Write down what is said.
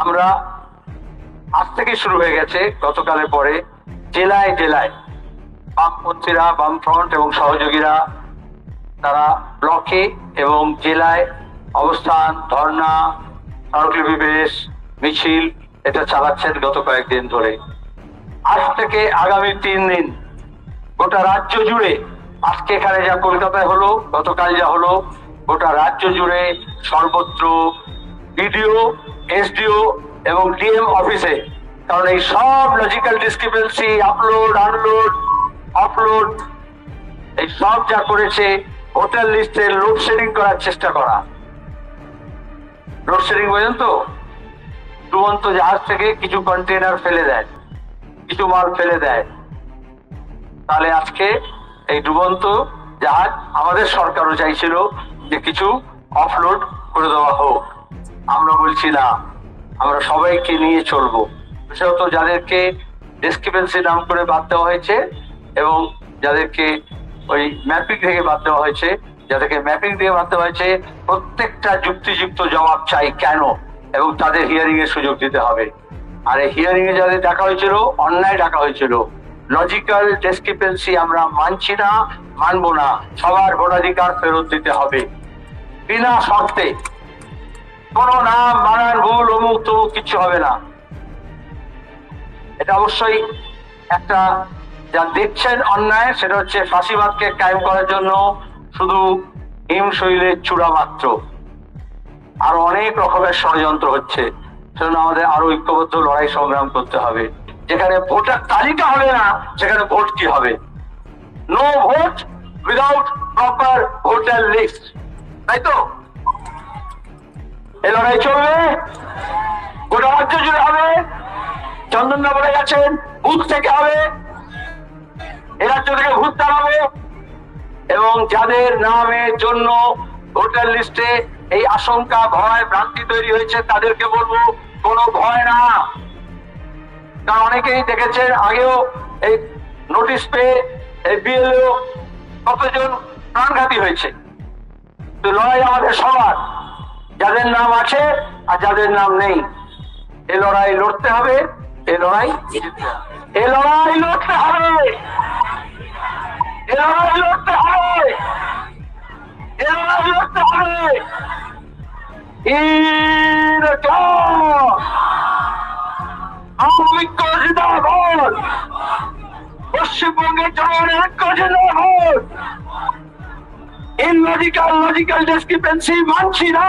আমরা আজ থেকে শুরু হয়ে গেছে গতকালের পরে জেলায় জেলায় বামপন্থীরা, বামফ্রন্ট এবং সহযোগীরা তারা ব্লকে এবং জেলায় অবস্থান, ধর্ণা, স্মারকলিপি মিছিল এটা চালাচ্ছেন গত কয়েকদিন ধরে। আজ থেকে আগামী 3 দিন গোটা রাজ্য জুড়ে, আজকে এখানে যা কলকাতায় হলো, গতকাল যা হলো, গোটা রাজ্য জুড়ে সর্বত্র বিডিও, এসডিও এবং ডিএম অফিসে, কারণ এই সব logical discrepancy, upload, unload, upload, এই সব যা করেছে হোটেল লিস্টে লোডশেডিং করার চেষ্টা করা। লোডশেডিং বোঝেন তো? ডুবন্ত জাহাজ থেকে কিছু কন্টেনার ফেলে দেয়, কিছু মাল ফেলে দেয়। তাহলে আজকে এই ডুবন্ত জাহাজ আমাদের সরকারও চাইছিল যে কিছু অফলোড করে দেওয়া হোক। আমরা বলছি না, আমরা সবাইকে নিয়ে চলবো, বিশেষত যাদেরকে ডিসক্রিপেন্সি নাম করে বাদ দেওয়া হয়েছে এবং যাদেরকে ওই ম্যাপিং থেকে বাদ দেওয়া হয়েছে, যাদেরকে ম্যাপিং দিয়ে বাদ দেওয়া হয়েছে, প্রত্যেকটা যুক্তিযুক্ত জবাব চাই কেন, এবং তাদের হিয়ারিং এর সুযোগ দিতে হবে। আর এই হিয়ারিং এ যাদের ডাকা হয়েছিল, অন্যায় ডাকা হয়েছিল, লজিক্যাল ডিসক্রিপেন্সি আমরা মানছি না, মানবো না। সবার ভোটাধিকার ফেরত দিতে হবে বিনা শর্তে। কোনো নাম বানান ভুল, অমুক তমুক কিছু হবে না। এটা অবশ্যই একটা যা দেখছেন অন্যায়, সেটা হচ্ছে ফাঁসিবাদকে কায়েম করার জন্য শুধু হিমশৈলের চূড়া মাত্র। আরো অনেক রকমের ষড়যন্ত্র হচ্ছে, সেজন্য আমাদের আরো ঐক্যবদ্ধ লড়াই সংগ্রাম করতে হবে। যেখানে ভোটার তালিকা হবে না, সেখানে ভোট কি হবে? No vote without proper voter list, তাই তো? এই লড়াই চলবে, গোটা রাজ্য জুড়ে হবে। চন্দনদা বলে গেছেন বুথ থেকে হবে, এ রাজ্য থেকে ভোট দাঁড়াবে। এবং যাদের নামের জন্য ভোটার লিস্টে এই আশঙ্কা, ভয়, ভ্রান্তি তৈরি হয়েছে, তাদেরকে বলবো কোনো ভয় না। কারণ অনেকেই দেখেছেন আগেও এই নোটিশ পেয়ে এই বিএলও কতজন প্রাণঘাতী হয়েছে। তো লড়াই আমাদের সবার, যাদের নাম আছে আর যাদের নাম নেই। এই লড়াই লড়তে হবে, এই লড়াই লড়তে হবে, এই লড়াই লড়তে হবে, এই লড়াই লড়তে হবে। পশ্চিমবঙ্গের জনগণের ঐক্য জিন্দাবাদ। লজিক্যাল ডিসক্রিপেন্সি মানছি না।